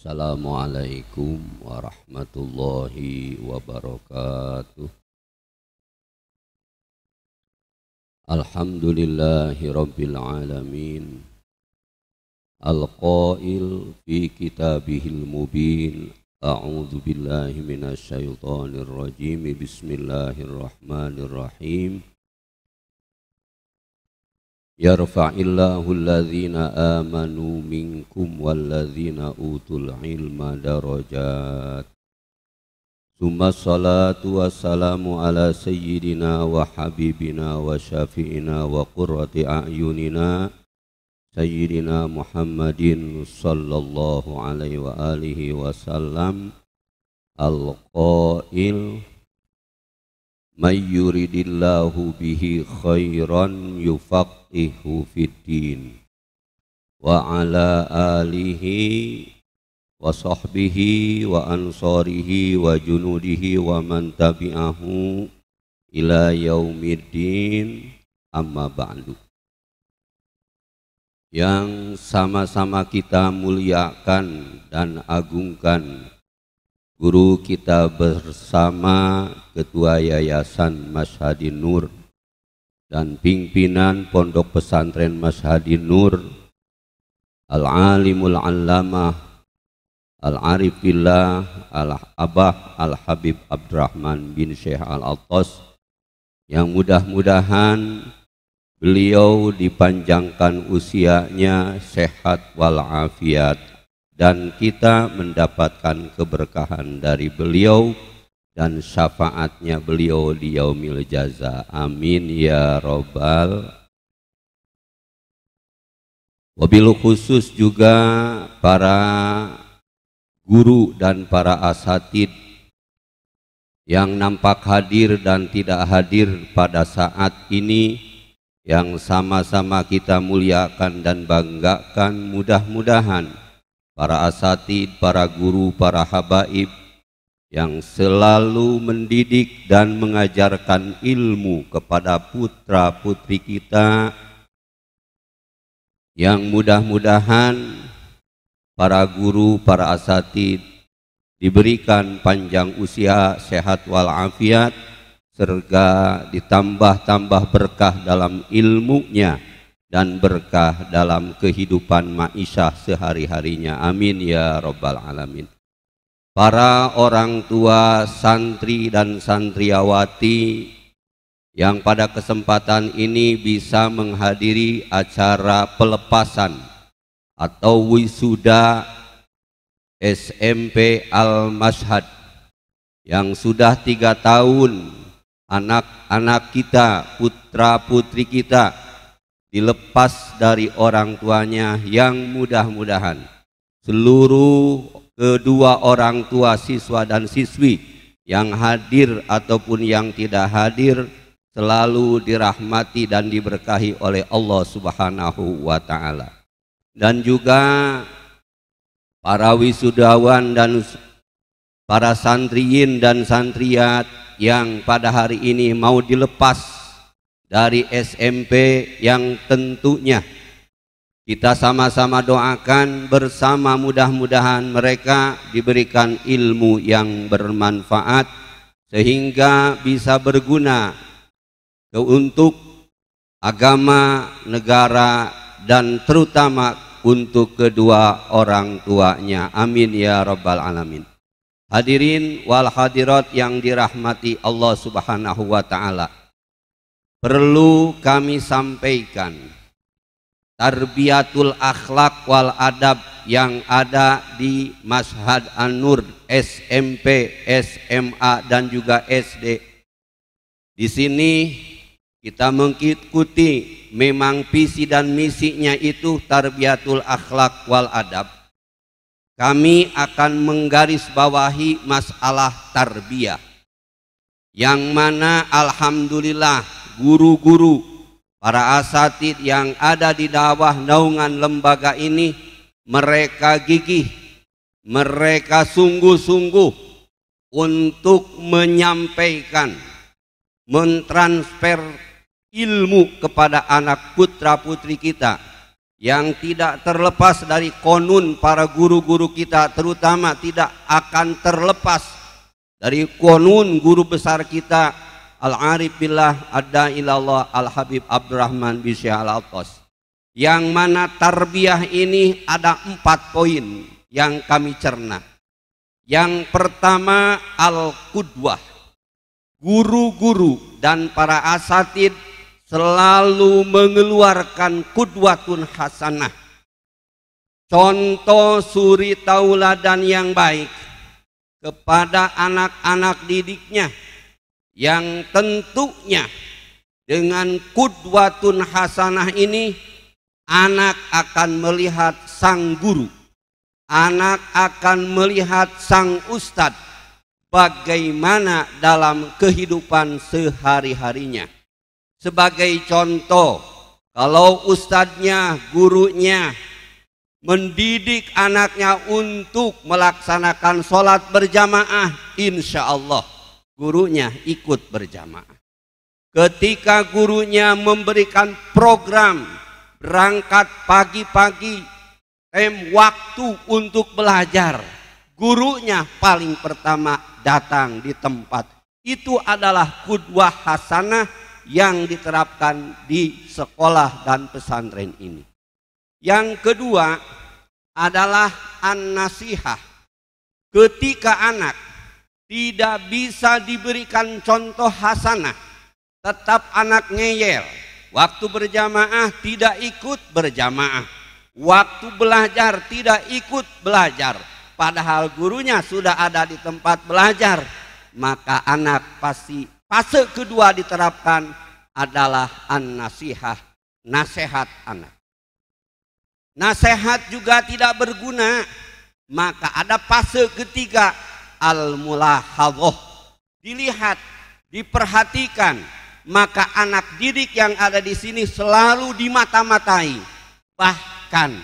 Assalamualaikum warahmatullahi wabarakatuh. Alhamdulillahi rabbil alamin. Al-qail fi kitabihil mubin. A'udzu billahi minasy syaithanir rajim. Bismillahirrahmanirrahim. Yarfa'illahu alladhina amanu minkum walladhina utul ilma darajat. Summa salatu wassalamu ala sayyidina wa habibina wa syafi'ina wa qurrati a'yunina sayyidina Muhammadin sallallahu alaihi wa alihi wasallam. Al-qail may yuridillahu bihi khairan yufaqihu fiddin wa ala alihi wa sahbihi wa ansarihi wa junudihi wa man tabi'ahu ila yaumiddin, amma ba'du. Yang sama-sama kita muliakan dan agungkan guru kita bersama Ketua Yayasan Mashhadin Nur dan pimpinan Pondok Pesantren Mashhadin Nur, Al-Alimul Allamah Al-Arifillah Al-Abah Al-Habib Abdurrahman bin Syekh Al-Attas, yang mudah-mudahan beliau dipanjangkan usianya, sehat walafiat, dan kita mendapatkan keberkahan dari beliau dan syafaatnya beliau di yaumil jaza. Amin ya robbal. Wabil khusus juga para guru dan para asatid yang nampak hadir dan tidak hadir pada saat ini, yang sama-sama kita muliakan dan banggakan. Mudah-mudahan para asatid, para guru, para habaib yang selalu mendidik dan mengajarkan ilmu kepada putra-putri kita, yang mudah-mudahan para guru, para asatid diberikan panjang usia, sehat walafiat, serta ditambah-tambah berkah dalam ilmunya dan berkah dalam kehidupan ma'isyah sehari-harinya. Amin ya rabbal alamin. Para orang tua, santri dan santriawati yang pada kesempatan ini bisa menghadiri acara pelepasan atau wisuda SMP Al-Mashhad, yang sudah 3 tahun anak-anak kita, putra-putri kita dilepas dari orang tuanya, yang mudah-mudahan seluruh kedua orang tua siswa dan siswi yang hadir ataupun yang tidak hadir selalu dirahmati dan diberkahi oleh Allah Subhanahu wa ta'ala. Dan juga para wisudawan dan para santriyin dan santriyat yang pada hari ini mau dilepas dari SMP, yang tentunya kita sama-sama doakan bersama, mudah-mudahan mereka diberikan ilmu yang bermanfaat sehingga bisa berguna untuk agama, negara, dan terutama untuk kedua orang tuanya. Amin ya rabbal alamin. Hadirin wal hadirat yang dirahmati Allah Subhanahu wa ta'ala, perlu kami sampaikan tarbiyatul akhlak wal adab yang ada di Mashhad An-Nur SMP, SMA, dan juga SD. Di sini kita mengikuti, memang visi dan misinya itu tarbiyatul akhlak wal adab. Kami akan menggarisbawahi masalah tarbiyah, yang mana alhamdulillah guru-guru, para asatid yang ada di bawah naungan lembaga ini, mereka gigih, mereka sungguh-sungguh untuk menyampaikan, mentransfer ilmu kepada anak putra putri kita, yang tidak terlepas dari konun para guru-guru kita, terutama tidak akan terlepas dari konun guru besar kita Al-Arif Billah Ad-Da'ilallah Al-Habib Abdurrahman bin Syekh Al-Attas, yang mana tarbiyah ini ada 4 poin yang kami cerna. Yang pertama, al-qudwah. Guru-guru dan para asatid selalu mengeluarkan qudwatun hasanah, contoh suri tauladan yang baik kepada anak-anak didiknya, yang tentunya dengan qudwatun hasanah ini anak akan melihat sang guru, anak akan melihat sang ustadz bagaimana dalam kehidupan sehari-harinya. Sebagai contoh, kalau ustadznya, gurunya mendidik anaknya untuk melaksanakan sholat berjamaah, insya Allah gurunya ikut berjamaah. Ketika gurunya memberikan program berangkat pagi-pagi, waktu untuk belajar, gurunya paling pertama datang di tempat. Itu adalah qudwah hasanah yang diterapkan di sekolah dan pesantren ini. Yang kedua adalah an-nasihah. Ketika anak tidak bisa diberikan contoh hasanah, tetap anak ngeyel, waktu berjamaah tidak ikut berjamaah, waktu belajar tidak ikut belajar, padahal gurunya sudah ada di tempat belajar, maka anak pasti fase kedua diterapkan adalah an-nasihah, nasihat anak. Nasihat juga tidak berguna, maka ada fase ketiga, al-mulahadhah. Dilihat, diperhatikan, maka anak didik yang ada di sini selalu dimata-matai. Bahkan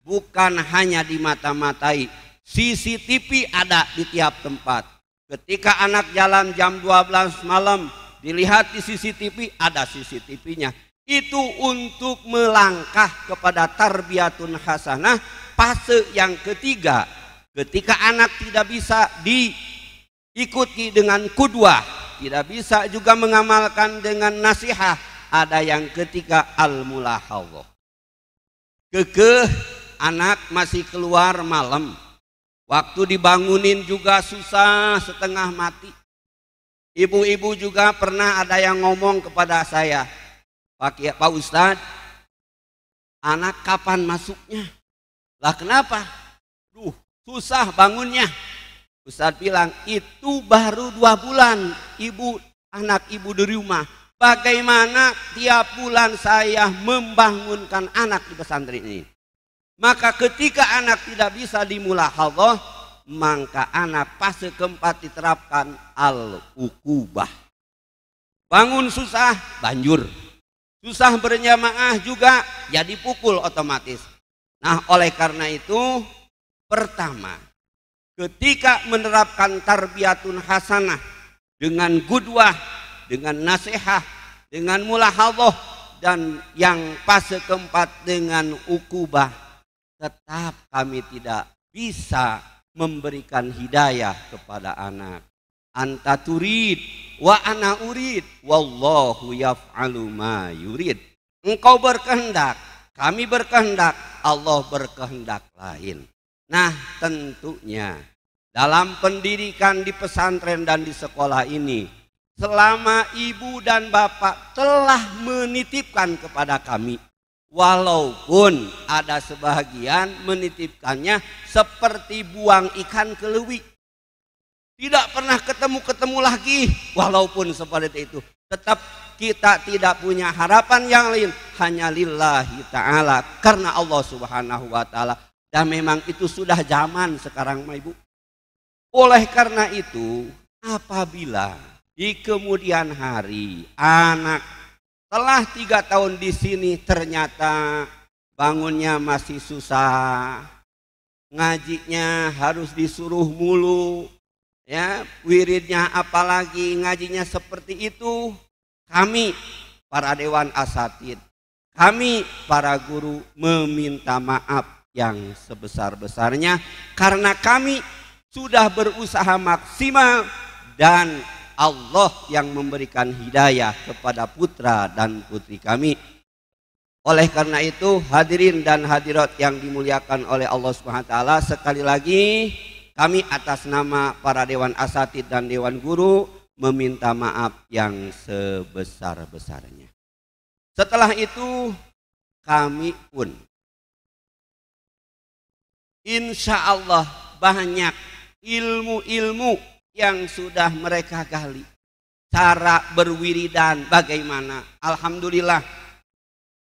bukan hanya dimata-matai, CCTV ada di tiap tempat. Ketika anak jalan jam 12 malam, dilihat di CCTV, ada CCTV-nya. Itu untuk melangkah kepada tarbiyatun hasanah. Fase yang ketiga, ketika anak tidak bisa diikuti dengan qudwah, tidak bisa juga mengamalkan dengan nasihat, ada yang ketiga al-mulahadhah. Kekeh, anak masih keluar malam, waktu dibangunin juga susah, setengah mati. Ibu-ibu juga pernah ada yang ngomong kepada saya, Pak Ustadz, anak kapan masuknya? Lah kenapa? Susah bangunnya. Ustadz bilang, itu baru 2 bulan anak ibu di rumah. Bagaimana tiap bulan saya membangunkan anak di pesantren ini? Maka ketika anak tidak bisa dimulahadhah, maka anak fase keempat diterapkan al-uqubah. Bangun susah, banjur. Susah berjamaah juga, jadi pukul otomatis. Nah, oleh karena itu, pertama, ketika menerapkan tarbiyatun hasanah dengan qudwah, dengan nasihat, dengan mulahadhah, dan yang fase keempat dengan uqubah, tetap kami tidak bisa memberikan hidayah kepada anak. Anta turid wa ana urid wallahu yaf'alu ma yurid. Engkau berkehendak, kami berkehendak, Allah berkehendak lain. Nah, tentunya dalam pendidikan di pesantren dan di sekolah ini, selama ibu dan bapak telah menitipkan kepada kami, walaupun ada sebagian menitipkannya seperti buang ikan ke lewik, tidak pernah ketemu lagi, walaupun seperti itu, tetap kita tidak punya harapan yang lain, hanya lillahi ta'ala, karena Allah subhanahu wa ta'ala. Dan memang itu sudah zaman sekarang, Ibu. Oleh karena itu, apabila di kemudian hari anak telah 3 tahun di sini ternyata bangunnya masih susah, ngajinya harus disuruh mulu, ya, wiridnya apalagi ngajinya seperti itu, kami para dewan asatid, kami para guru meminta maaf yang sebesar-besarnya karena kami sudah berusaha maksimal dan Allah yang memberikan hidayah kepada putra dan putri kami. Oleh karena itu hadirin dan hadirat yang dimuliakan oleh Allah Subhanahu wa taala, sekali lagi kami atas nama para dewan asatid dan dewan guru meminta maaf yang sebesar-besarnya. Setelah itu kami pun insya Allah banyak ilmu-ilmu yang sudah mereka gali. Cara berwiridan bagaimana? Alhamdulillah.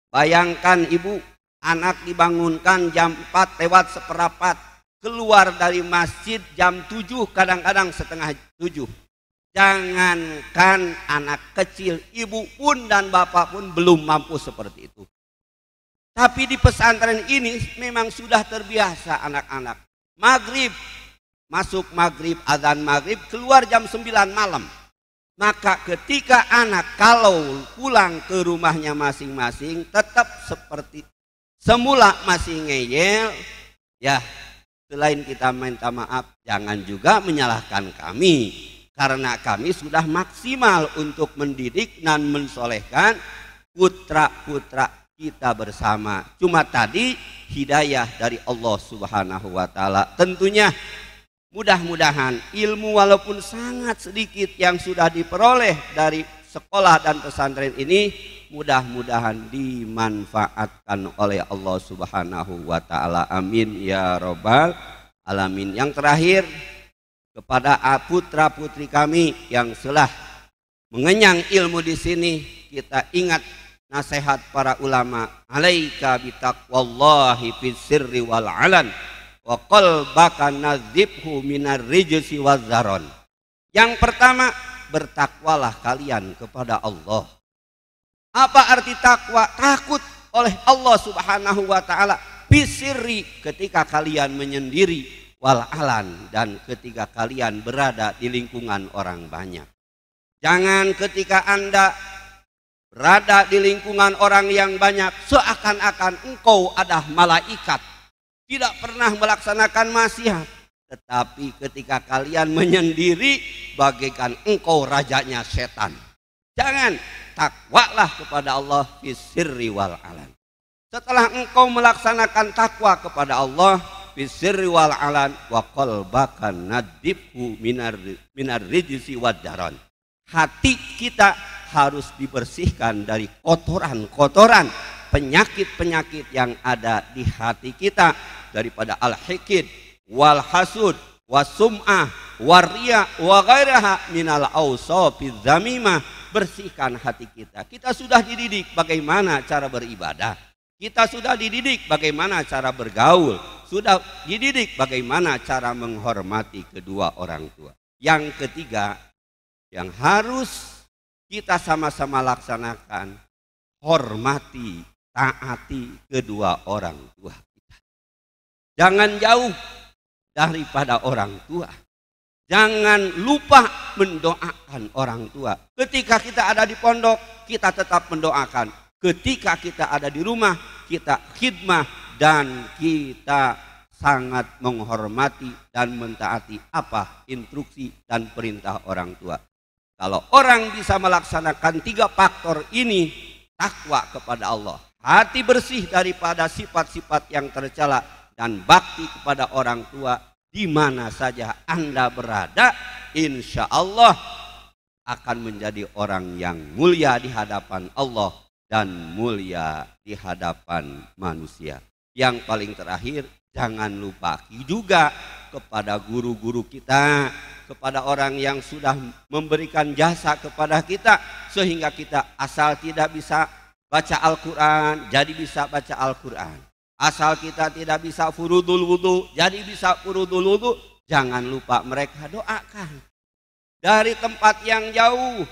Bayangkan ibu, anak dibangunkan jam 4 lewat seperempat, keluar dari masjid jam 7, kadang-kadang setengah 7. Jangankan anak kecil, ibu pun dan bapak pun belum mampu seperti itu. Tapi di pesantren ini memang sudah terbiasa anak-anak. Maghrib, masuk maghrib, azan maghrib, keluar jam 9 malam. Maka ketika anak kalau pulang ke rumahnya masing-masing tetap seperti semula masih ngeyel. Ya, selain kita minta maaf, jangan juga menyalahkan kami. Karena kami sudah maksimal untuk mendidik dan mensolehkan putra-putra kita bersama. Cuma tadi hidayah dari Allah Subhanahu wa taala. Tentunya mudah-mudahan ilmu walaupun sangat sedikit yang sudah diperoleh dari sekolah dan pesantren ini mudah-mudahan dimanfaatkan oleh Allah Subhanahu wa taala. Amin ya rabbal alamin. Yang terakhir, kepada putra-putri kami yang telah mengenyang ilmu di sini, kita ingat nasihat para ulama, alaika bitaqwallahi fis sirri wal alan wa qalbaka nadzibhu minar rijsi wazzaron. Yang pertama, bertakwalah kalian kepada Allah. Apa arti takwa? Takut oleh Allah Subhanahu wa taala fis sirri, ketika kalian menyendiri, wal alan, dan ketika kalian berada di lingkungan orang banyak. Jangan ketika Anda berada di lingkungan orang yang banyak seakan-akan engkau ada malaikat, tidak pernah melaksanakan maksiat. Tetapi ketika kalian menyendiri bagaikan engkau rajanya setan. Jangan, takwalah kepada Allah fis sirri wal alan. Setelah engkau melaksanakan takwa kepada Allah bisirri wal alan wa qalbaka nadibhu minar rijsi wad-daran. Hati kita harus dibersihkan dari kotoran-kotoran, penyakit-penyakit yang ada di hati kita, daripada al-hikid wal hasud wasum'ah waria wa ghairaha minal awsafiz zamimah. Bersihkan hati kita. Kita sudah dididik bagaimana cara beribadah. Kita sudah dididik bagaimana cara bergaul, sudah dididik bagaimana cara menghormati kedua orang tua. Yang ketiga, yang harus kita sama-sama laksanakan, hormati, taati kedua orang tua kita. Jangan jauh daripada orang tua. Jangan lupa mendoakan orang tua. Ketika kita ada di pondok, kita tetap mendoakan. Ketika kita ada di rumah, kita khidmah dan kita sangat menghormati dan mentaati apa instruksi dan perintah orang tua. Kalau orang bisa melaksanakan 3 faktor ini, takwa kepada Allah, hati bersih daripada sifat-sifat yang tercela, dan bakti kepada orang tua, di mana saja Anda berada, insya Allah akan menjadi orang yang mulia di hadapan Allah dan mulia di hadapan manusia. Yang paling terakhir, jangan lupa juga kepada guru-guru kita, kepada orang yang sudah memberikan jasa kepada kita, sehingga kita asal tidak bisa baca Al-Quran, jadi bisa baca Al-Quran. Asal kita tidak bisa furudul wudu, jadi bisa furudul wudu. Jangan lupa mereka doakan. Dari tempat yang jauh,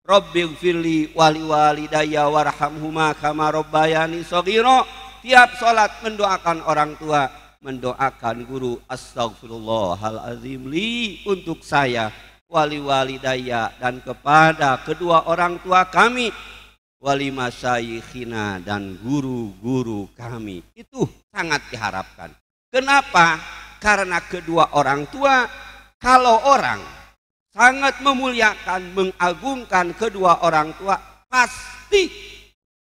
Rabbighfirli wali walidayya warhamhuma kama rabbayani shaghira. Tiap sholat mendoakan orang tua, mendoakan guru, astaghfirullahalazim li, untuk saya, wali walidayya, dan kepada kedua orang tua kami, wali masyayikhina, dan guru-guru kami. Itu sangat diharapkan. Kenapa? Karena kedua orang tua, kalau orang sangat memuliakan, mengagungkan kedua orang tua, pasti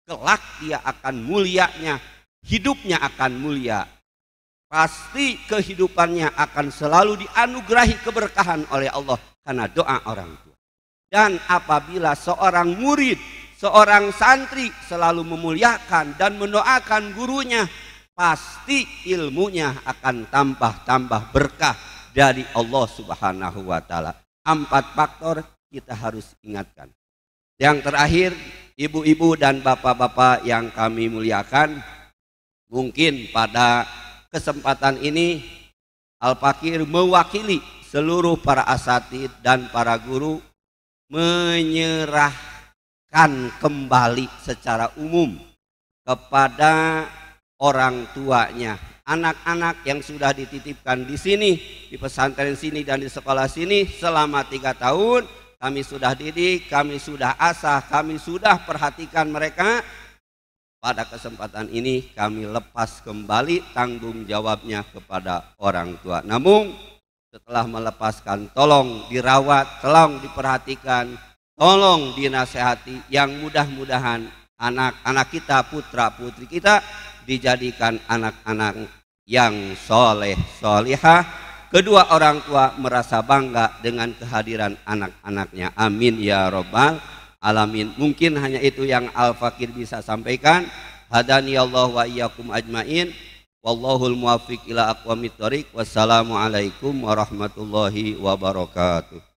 kelak dia akan mulianya, hidupnya akan mulia. Pasti kehidupannya akan selalu dianugerahi keberkahan oleh Allah karena doa orang tua. Dan apabila seorang murid, seorang santri selalu memuliakan dan mendoakan gurunya, pasti ilmunya akan tambah berkah dari Allah Subhanahu wa taala. 4 faktor kita harus ingatkan. Yang terakhir, ibu-ibu dan bapak-bapak yang kami muliakan, mungkin pada kesempatan ini Al-Fakir mewakili seluruh para asatid dan para guru menyerahkan kembali secara umum kepada orang tuanya anak-anak yang sudah dititipkan di sini, di pesantren sini dan di sekolah sini selama 3 tahun. Kami sudah didik, kami sudah asah, kami sudah perhatikan mereka. Pada kesempatan ini kami lepas kembali tanggung jawabnya kepada orang tua. Namun setelah melepaskan, tolong dirawat, tolong diperhatikan, tolong dinasehati, yang mudah-mudahan anak-anak kita, putra-putri kita dijadikan anak-anak yang soleh, solihah. Kedua orang tua merasa bangga dengan kehadiran anak-anaknya. Amin ya robbal alamin. Mungkin hanya itu yang Al-Fakir bisa sampaikan. Hadani Allah wa iyyakum ajmain. Wallahul muwaffiq ila aqwamit thoriq. Wassalamualaikum warahmatullahi wabarakatuh.